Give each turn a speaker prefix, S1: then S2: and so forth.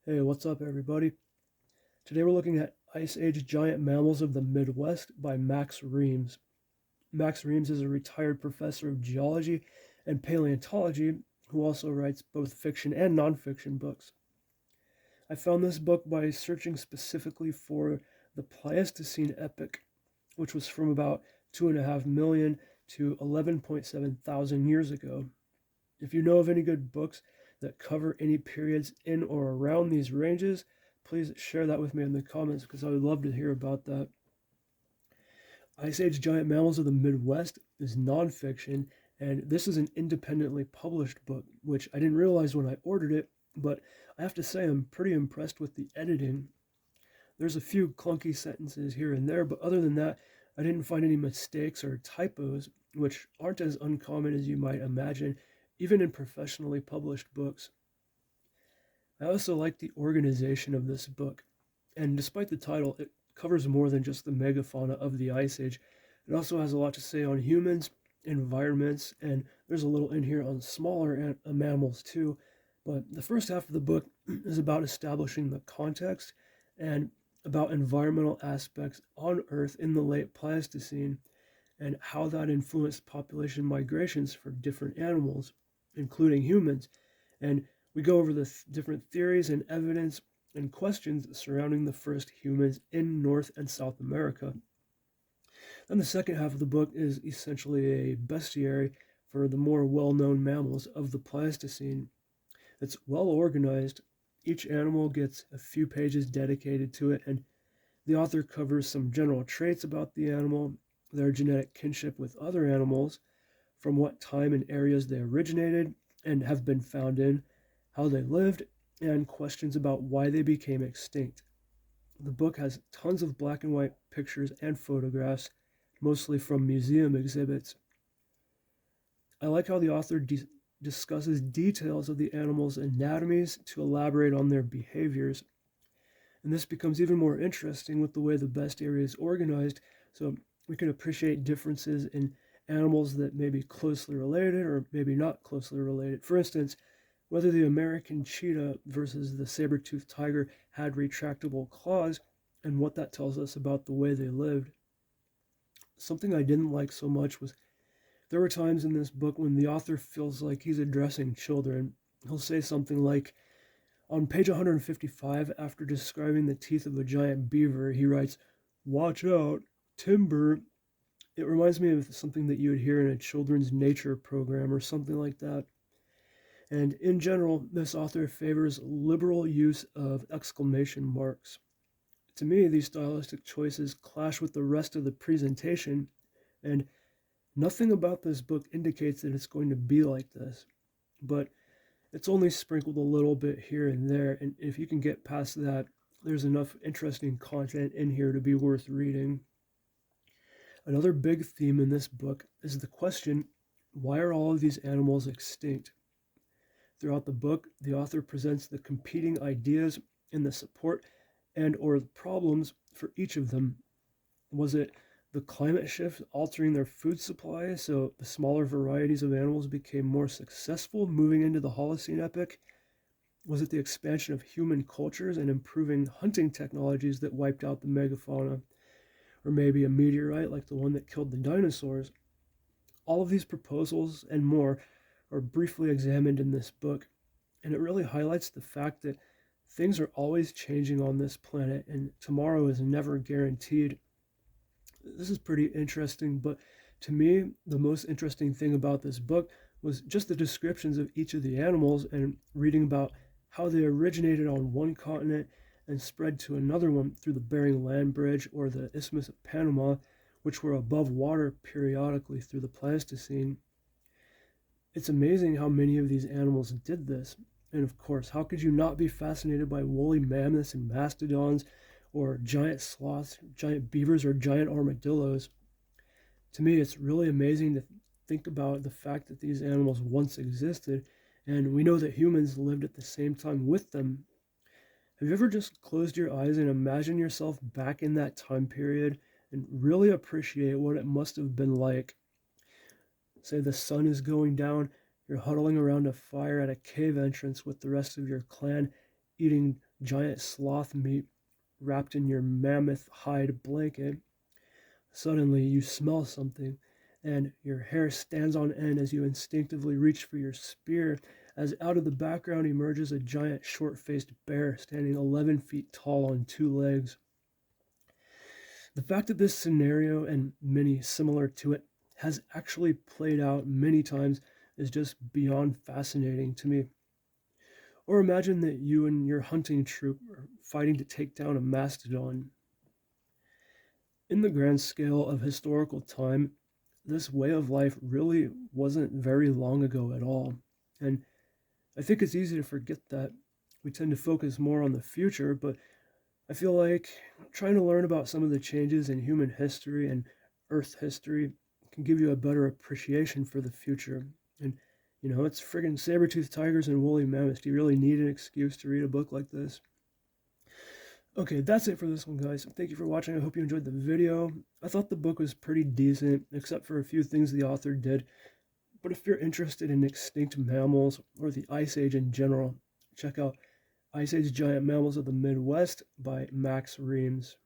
S1: Hey, what's up, everybody? Today we're looking at Ice Age Giant Mammals of the Midwest by Max Reams. Max Reams is a retired professor of geology and paleontology who also writes both fiction and nonfiction books. I found this book by searching specifically for the Pleistocene epoch, which was from about 2.5 million to 11.7 thousand years ago. If you know of any good books that cover any periods in or around these ranges, please share that with me in the comments because I would love to hear about that. Ice Age Giant Mammals of the Midwest is nonfiction, and this is an independently published book, which I didn't realize when I ordered it, but I have to say I'm pretty impressed with the editing. There's a few clunky sentences here and there, but other than that, I didn't find any mistakes or typos, which aren't as uncommon as you might imagine, even in professionally published books. I also like the organization of this book, and despite the title, it covers more than just the megafauna of the Ice Age. It also has a lot to say on humans, environments, and there's a little in here on smaller mammals too. But the first half of the book is about establishing the context and about environmental aspects on Earth in the late Pleistocene and how that influenced population migrations for different animals, including humans. And we go over the different theories and evidence and questions surrounding the first humans in North and South America. Then the second half of the book is essentially a bestiary for the more well known mammals of the Pleistocene. It's well organized. Each animal gets a few pages dedicated to it, and the author covers some general traits about the animal, their genetic kinship with other animals, from what time and areas they originated and have been found in, how they lived, and questions about why they became extinct. The book has tons of black and white pictures and photographs, mostly from museum exhibits. I like how the author discusses details of the animals' anatomies to elaborate on their behaviors. And this becomes even more interesting with the way the bestiary is organized, so we can appreciate differences in animals that may be closely related or maybe not closely related. For instance, whether the American cheetah versus the saber-toothed tiger had retractable claws and what that tells us about the way they lived. Something I didn't like so much was there were times in this book when the author feels like he's addressing children. He'll say something like, on page 155, after describing the teeth of a giant beaver, he writes, "Watch out, timber." It reminds me of something that you would hear in a children's nature program or something like that. And in general, this author favors liberal use of exclamation marks. To me, these stylistic choices clash with the rest of the presentation, and nothing about this book indicates that it's going to be like this. But it's only sprinkled a little bit here and there, and if you can get past that, there's enough interesting content in here to be worth reading. Another big theme in this book is the question, why are all of these animals extinct? Throughout the book, the author presents the competing ideas and the support and or the problems for each of them. Was it the climate shift altering their food supply so the smaller varieties of animals became more successful moving into the Holocene epoch? Was it the expansion of human cultures and improving hunting technologies that wiped out the megafauna? Or maybe a meteorite like the one that killed the dinosaurs? All of these proposals and more are briefly examined in this book, and it really highlights the fact that things are always changing on this planet and tomorrow is never guaranteed. This is pretty interesting, but to me, the most interesting thing about this book was just the descriptions of each of the animals and reading about how they originated on one continent and spread to another one through the Bering Land Bridge or the Isthmus of Panama, which were above water periodically through the Pleistocene. It's amazing how many of these animals did this. And of course, how could you not be fascinated by woolly mammoths and mastodons, or giant sloths, giant beavers, or giant armadillos? To me, it's really amazing to think about the fact that these animals once existed, and we know that humans lived at the same time with them. Have you ever just closed your eyes and imagined yourself back in that time period and really appreciate what it must have been like? Say the sun is going down, you're huddling around a fire at a cave entrance with the rest of your clan, eating giant sloth meat wrapped in your mammoth hide blanket. Suddenly, you smell something, and your hair stands on end as you instinctively reach for your spear, as out of the background emerges a giant short faced bear standing 11 feet tall on two legs. The fact that this scenario and many similar to it has actually played out many times is just beyond fascinating to me. Or imagine that you and your hunting troop are fighting to take down a mastodon. In the grand scale of historical time, this way of life really wasn't very long ago at all. And I think it's easy to forget that. We tend to focus more on the future, but I feel like trying to learn about some of the changes in human history and Earth history can give you a better appreciation for the future. And, it's friggin' saber-toothed tigers and woolly mammoths. Do you really need an excuse to read a book like this? Okay, that's it for this one, guys. Thank you for watching. I hope you enjoyed the video. I thought the book was pretty decent, except for a few things the author did. But if you're interested in extinct mammals or the Ice Age in general, check out Ice Age Giant Mammals of the Midwest by Max Reams.